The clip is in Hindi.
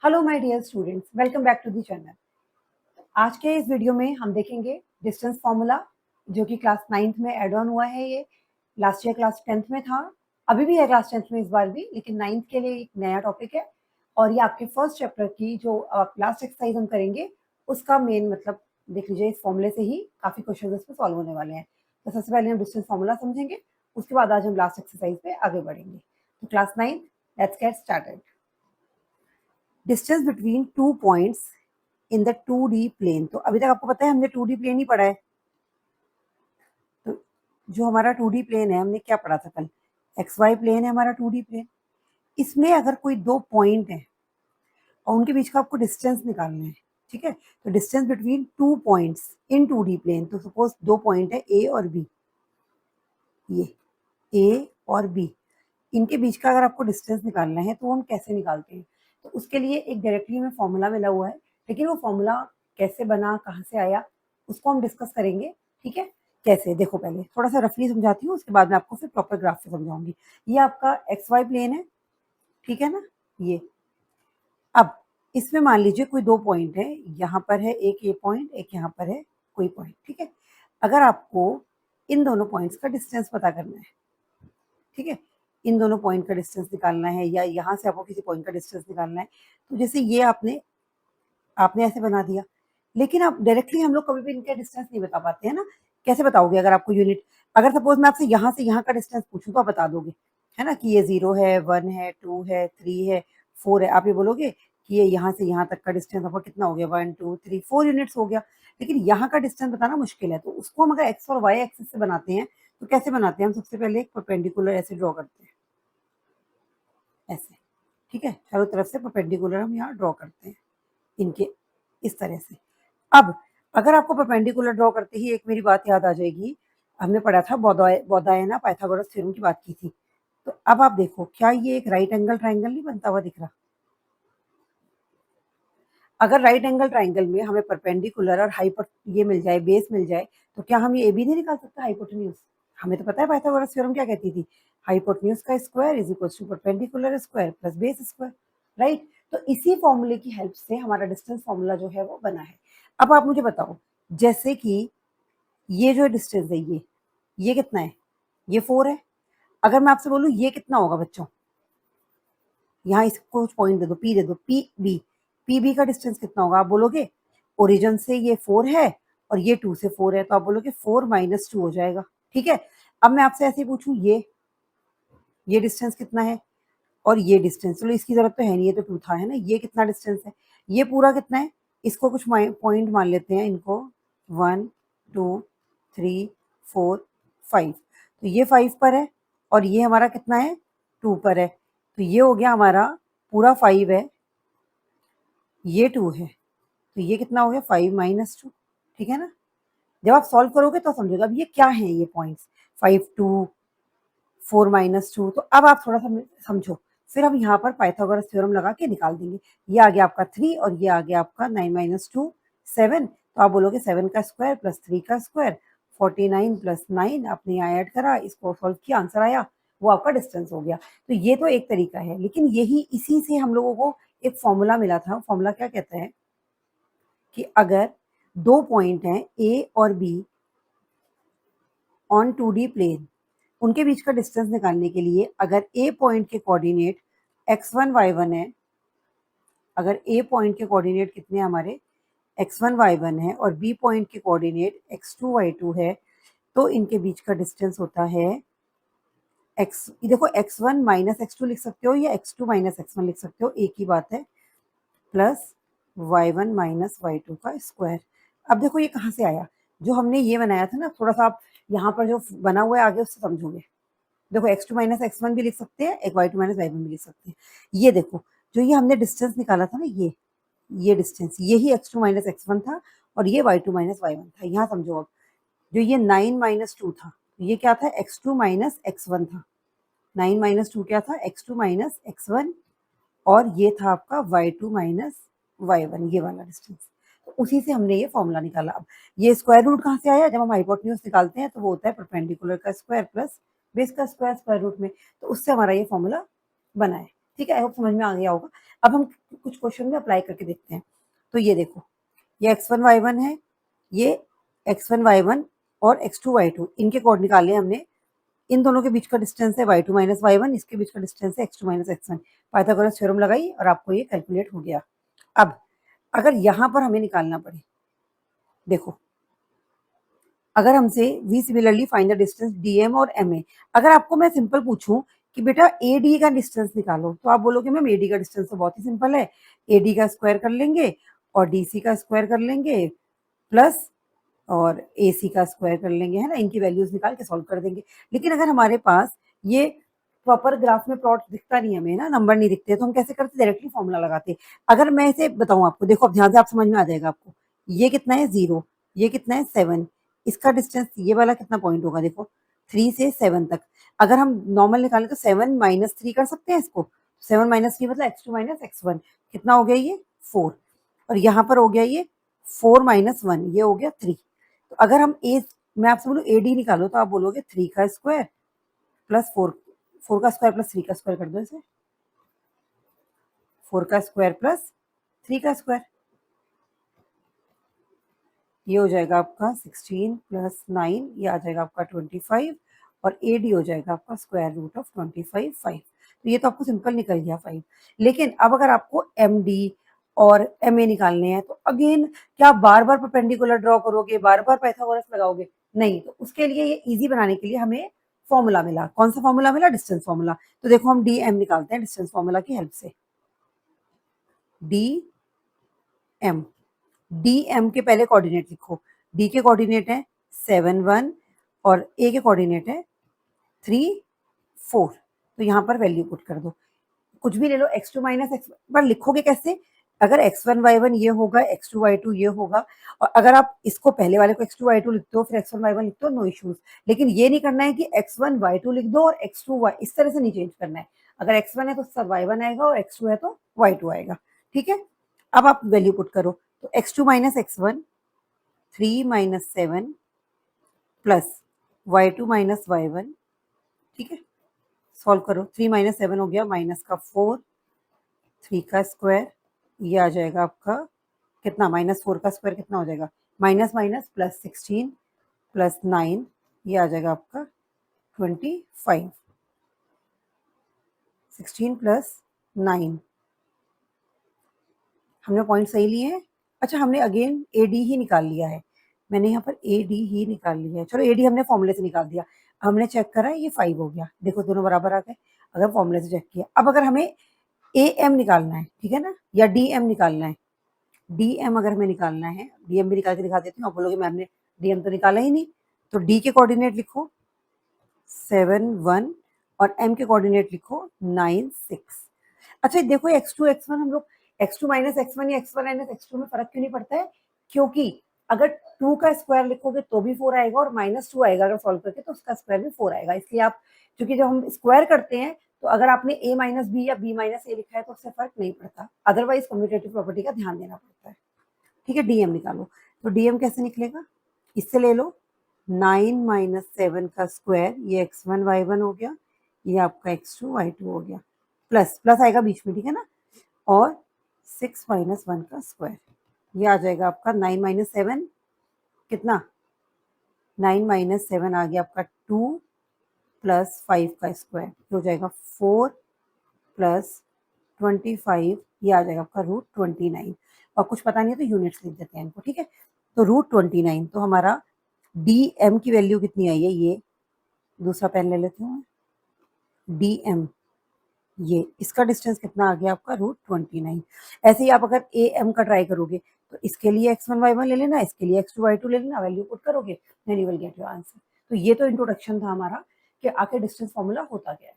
Hello my dear students, welcome back to the channel. आज के इस वीडियो में हम देखेंगे डिस्टेंस फार्मूला, जो कि क्लास 9th में ऐड ऑन हुआ है। ये लास्ट ईयर क्लास 10th में था, अभी भी है क्लास 10th में इस बार भी, लेकिन 9th के लिए एक नया टॉपिक है। और ये आपके फर्स्ट चैप्टर की जो लास्ट एक्सरसाइज हम करेंगे उसका मेन मतलब देख लीजिए, इस फॉर्मूले से ही काफ़ी क्वेश्चन इसमें सॉल्व होने वाले हैं। तो सबसे पहले हम डिस्टेंस फार्मूला समझेंगे, उसके बाद आज हम लास्ट एक्सरसाइज पे आगे बढ़ेंगे। तो class 9, let's get started. Distance between 2 points in the 2D plane. तो अभी तक आपको पता है हमने 2D प्लेन ही पढ़ा है। तो जो हमारा 2D प्लेन है, हमने क्या पढ़ा था कल? XY प्लेन है हमारा 2D प्लेन। इसमें अगर कोई दो पॉइंट है और उनके बीच का आपको डिस्टेंस निकालना है, ठीक है? तो distance between 2 points in 2D plane, तो सपोज दो पॉइंट है A और B, ये A और B, इनके बीच का अगर आपको डिस्टेंस निकालना है तो हम कैसे निकालते हैं? तो उसके लिए एक डायरेक्टली हमें फॉर्मूला मिला हुआ है, लेकिन वो फॉर्मूला कैसे बना, कहाँ से आया, उसको हम डिस्कस करेंगे। ठीक है? कैसे, देखो पहले थोड़ा सा रफली समझाती हूँ, उसके बाद मैं आपको फिर प्रॉपर ग्राफ से समझाऊंगी। ये आपका XY प्लेन है, ठीक है ना? ये अब इसमें मान लीजिए कोई दो पॉइंट है, यहाँ पर है एक ये पॉइंट, एक यहाँ पर है कोई पॉइंट, ठीक है? अगर आपको इन दोनों पॉइंट्स का डिस्टेंस पता करना है, ठीक है, इन दोनों पॉइंट का डिस्टेंस निकालना है, या यहाँ से आपको किसी पॉइंट का डिस्टेंस निकालना है, तो जैसे ये आपने आपने ऐसे बना दिया। लेकिन आप डायरेक्टली हम लोग कभी भी इनका डिस्टेंस नहीं बता पाते हैं ना। कैसे बताओगे? अगर आपको यूनिट, अगर सपोज मैं आपसे यहाँ से यहाँ का डिस्टेंस पूछूं तो आप बता दोगे, है ना, कि ये 0 है, 1 है, 2 है, 3 है, 4 है। आप ये बोलोगे कि ये यहाँ से यहाँ तक का डिस्टेंस आपका कितना हो गया, 1 2 3 4 यूनिट्स हो गया। लेकिन यहाँ का डिस्टेंस बताना मुश्किल है, तो उसको हम अगर एक्स और वाई एक्सिस से बनाते हैं तो कैसे बनाते हैं? हम सबसे पहले एक परपेंडिकुलर ऐसे ड्रॉ करते हैं, ऐसे, ठीक है? चारों तरफ से परपेंडिकुलर हम यहाँ ड्रॉ करते हैं, इनके इस तरह से। अब अगर आपको परपेंडिकुलर ड्रॉ करते ही एक मेरी बात याद आ जाएगी, हमने पढ़ा था बौदायना पाइथागोरस थ्योरम की बात की थी। तो अब आप देखो, क्या ये एक राइट एंगल ट्राइंगल नहीं बनता हुआ दिख रहा? अगर राइट एंगल ट्राइंगल में हमें परपेंडिकुलर और हाइपोट ये मिल जाए, बेस मिल जाए, तो क्या हम ये ए बी नहीं निकाल सकते हाइपोटेन्यूज? हमें तो पता है पाइथागोरस थ्योरम क्या कहती थी, हाइपोटेन्यूज का square is equal to perpendicular square plus base square, right? तो इसी फॉर्मूले की हेल्प से हमारा डिस्टेंस फॉर्मूला जो है वो बना है। अब आप मुझे बताओ, जैसे कि ये जो डिस्टेंस है, ये कितना है? ये 4 है। अगर मैं आपसे बोलूं ये कितना होगा बच्चों, यहाँ इसको पॉइंट दे दो, पी दे दो, पी बी का डिस्टेंस कितना होगा? आप बोलोगे ओरिजिन से ये 4 है और ये 2 से 4 है, तो आप बोलोगे 4 माइनस 2 हो जाएगा, ठीक है? अब मैं आपसे ऐसे ही पूछूं, ये डिस्टेंस कितना है और ये डिस्टेंस, चलो इसकी जरूरत तो है नहीं, ये तो 2 था, है ना? ये कितना डिस्टेंस है? ये पूरा कितना है? इसको कुछ पॉइंट मान लेते हैं, इनको 1 2 3 4 5। तो ये 5 पर है और ये हमारा कितना है? 2 पर है। तो ये हो गया हमारा पूरा 5 है, ये 2 है, तो ये कितना हो गया? 5 माइनस 2, ठीक है ना? जब आप सॉल्व करोगे तो समझोगे। अब ये क्या है? ये पॉइंट्स 5 2 4 माइनस 2। तो अब आप थोड़ा सा समझो, फिर हम यहाँ पर पाइथागोरस थ्योरम लगा के निकाल देंगे। ये आ गया आपका 3 और ये आ गया आपका 9 माइनस 2 7। तो आप बोलोगे 7 का स्क्वायर प्लस 3 का स्क्वायर 49 प्लस 9, आपने यहाँ ऐड करा, इसको सॉल्व किया, आंसर आया, वो आपका डिस्टेंस हो गया। तो ये तो एक तरीका है, लेकिन यही इसी से हम लोगों को एक फॉर्मूला मिला था। फॉर्मूला क्या कहता है कि अगर दो पॉइंट हैं ए और बी ऑन 2D प्लेन, उनके बीच का डिस्टेंस निकालने के लिए अगर ए पॉइंट के कोऑर्डिनेट x1 y1 है, अगर ए पॉइंट के कोऑर्डिनेट कितने हमारे x1 y1 है और बी पॉइंट के कोऑर्डिनेट x2 y2 है, तो इनके बीच का डिस्टेंस होता है x, देखो x1 माइनस x2 लिख सकते हो या x2 माइनस x1 लिख सकते हो, एक ही बात है, प्लस y1 माइनस y2 का स्क्वायर। अब देखो ये कहाँ से आया? जो हमने ये बनाया था ना, थोड़ा सा आप यहाँ पर जो बना हुआ है आगे उससे समझोगे। देखो x2 माइनस x1 भी लिख सकते हैं, एक y2 माइनस y1 भी लिख सकते हैं। ये देखो, जो ये हमने डिस्टेंस निकाला था ना, ये डिस्टेंस, यही x2 माइनस x1 था और ये y2 माइनस y1 था। यहाँ समझो, अब जो ये 9 माइनस 2 था, ये क्या था? x2 माइनस x1 था। 9 माइनस 2 क्या था? x2 माइनस x1, और ये था आपका y2 माइनस y1, ये वाला डिस्टेंस। तो उसी से हमने ये फॉर्मूला निकाला। अब ये स्क्वायर रूट कहाँ से आया? जब हम हाइपोटेन्यूज निकालते हैं तो वो होता है परपेंडिकुलर का स्क्वायर प्लस बेस का स्क्वायर, स्क्वायर रूट में। तो उससे हमारा ये फॉर्मूला बना है। ठीक है, आई होप समझ में आ गया होगा। अब हम कुछ क्वेश्चन में अप्लाई करके देखते हैं। तो ये देखो, ये x1 y1 है, ये x1 y1 और x2 y2 इनके कोड निकाले हमने। इन दोनों के बीच का डिस्टेंस है y2 माइनस y1, इसके बीच का डिस्टेंस है x2 minus x1। Pythagoras theorem लगाई और आपको ये कैलकुलेट हो गया। अब अगर यहाँ पर हमें निकालना पड़े, देखो अगर हमसे we similarly find the distance DM और एमए, अगर आपको मैं सिंपल पूछूं कि बेटा एडी का डिस्टेंस निकालो, तो आप बोलोगे मैम एडी का डिस्टेंस तो बहुत ही सिंपल है, एडी का स्क्वायर कर लेंगे और डीसी का स्क्वायर कर लेंगे प्लस और एसी का स्क्वायर कर लेंगे, है ना, इनकी वैल्यूज निकाल के सॉल्व कर देंगे। लेकिन अगर हमारे पास ये प्रॉपर ग्राफ में प्लॉट दिखता नहीं हमें ना, नंबर नहीं दिखते, तो हम कैसे करते, डायरेक्टली फॉर्मूला लगाते। अगर मैं इसे बताऊं आपको, देखो अब ध्यान से आप समझ में आ जाएगा आपको, ये कितना है 0, ये कितना है 7, इसका डिस्टेंस ये वाला कितना पॉइंट होगा, देखो 3 से 7 तक। अगर हम नॉर्मल निकालें तो 7 माइनस 3 कर सकते हैं इसको। 7 माइनस 3 मतलब x2 माइनस x1, कितना हो गया ये 4, और यहाँ पर हो गया ये 4 माइनस 1, ये हो गया 3। तो अगर हम ए, मैं आपसे बोलूँ ए डी निकालो, तो आप बोलोगे 3 का स्क्वायर प्लस 4, 4 का स्क्वायर प्लस 3 का स्क्वायर कर दो इसे, 4 का स्क्वायर प्लस 3 का स्क्वायर, ये हो जाएगा आपका 16 प्लस 9, ये आ जाएगा आपका 25, और ए डी हो जाएगा आपका स्क्वायर रूट ऑफ 25 5। तो ये तो आपको सिंपल निकल गया 5। लेकिन अब अगर आपको एम डी और एम ए निकालने हैं, तो अगेन क्या आप बार बार परपेंडिकुलर ड्रॉ करोगे, बार बार पाइथागोरस लगाओगे, नहीं। तो उसके लिए ये इजी बनाने के लिए हमें फॉर्मूला मिला। कौन सा फॉर्मूला मिला, डिस्टेंस फॉर्मूला। तो देखो हम डी एम निकालते हैं डिस्टेंस फॉर्मूला की हेल्प से। डी एम, डी एम के पहले कोऑर्डिनेट लिखो। डी के कोऑर्डिनेट है 7 1 और ए के कोऑर्डिनेट है 3 4। तो यहाँ पर वैल्यू पुट कर दो, कुछ भी ले लो, x2 माइनस एक्स, पर लिखोगे कैसे, अगर x1 y1 ये होगा, x2 y2 ये होगा, और अगर आप इसको पहले वाले को x2 y2 लिखते हो, फिर x1 y1 लिखते हो, नो इश्यूज। लेकिन ये नहीं करना है कि x1 y2 लिख दो और x2 y, इस तरह से नहीं चेंज करना है। अगर x1 है तो सब y1 आएगा और x2 है तो y2 आएगा, ठीक है। अब आप वैल्यू पुट करो, तो x2 minus x1 3 minus 7 plus y2 minus y1, ठीक है। सॉल्व करो, 3 माइनस 7 हो गया माइनस का 4, 3 का स्क्वायर, ये आ जाएगा आपका कितना, माइनस 4 का स्क्वायर कितना हो जाएगा, माइनस माइनस प्लस 16 प्लस 9, ये आ जाएगा आपका 25, 16 प्लस 9। हमने पॉइंट सही लिए हैं। अच्छा, हमने अगेन ए डी ही निकाल लिया है, मैंने यहाँ पर ए डी ही निकाल लिया है। चलो ए डी हमने फॉर्मूले से निकाल दिया, हमने चेक करा ये 5 हो गया, देखो दोनों बराबर आ गए अगर फॉर्मूले से चेक किया। अब अगर हमें ए एम निकालना है, ठीक है ना, या डी एम निकालना है, डी एम अगर हमें निकालना है, डी एम भी निकाल के दिखा देती हूँ। आप बोलोगे मैम ने डी एम तो निकाला ही नहीं, तो डी के कोऑर्डिनेट लिखो 7 1 और एम के कोऑर्डिनेट लिखो 9 6। अच्छा देखो x2 x1 हम लोग x2 माइनस x1 या x1 माइनस x2 में फर्क क्यों नहीं पड़ता है, क्योंकि अगर 2 का स्क्वायर लिखोगे तो भी 4 आएगा, और माइनस 2 आएगा अगर सॉल्व करके तो उसका स्क्वायर भी 4 आएगा। इसलिए आप, क्योंकि जब हम स्क्वायर करते हैं तो अगर आपने a माइनस बी या b माइनस ए लिखा है तो उससे फर्क नहीं पड़ता, अदरवाइज कम्यूटेटिव प्रॉपर्टी का ध्यान देना पड़ता है, ठीक है। डीएम निकालो, तो डीएम कैसे निकलेगा, इससे ले लो 9 माइनस 7 का स्क्वायर, ये x1 y1 हो गया, ये आपका x2 y2 हो गया, प्लस प्लस आएगा बीच में, ठीक है ना, और 6 माइनस 1 का स्क्वायर, ये आ जाएगा आपका 9 माइनस 7 कितना, 9 माइनस 7 आ गया आपका 2 प्लस 5 का स्क्वायर, हो जाएगा 4 प्लस 25, ये आ जाएगा आपका रूट 29। और कुछ पता नहीं है तो यूनिट्स लिख देते हैं इनको, ठीक है। तो रूट 29, तो हमारा डी एम की वैल्यू कितनी आई है, ये दूसरा पेन ले लेती हूँ, डी एम, ये इसका डिस्टेंस कितना आ गया आपका रूट 29। ऐसे ही आप अगर ए एम का ट्राई करोगे तो इसके लिए x1 y1 ले लेना, इसके लिए x2 y2 ले लेना, वैल्यू पुट करोगे, then you will get your answer. तो ये तो इंट्रोडक्शन था हमारा कि आखिर डिस्टेंस फॉर्मूला होता क्या है।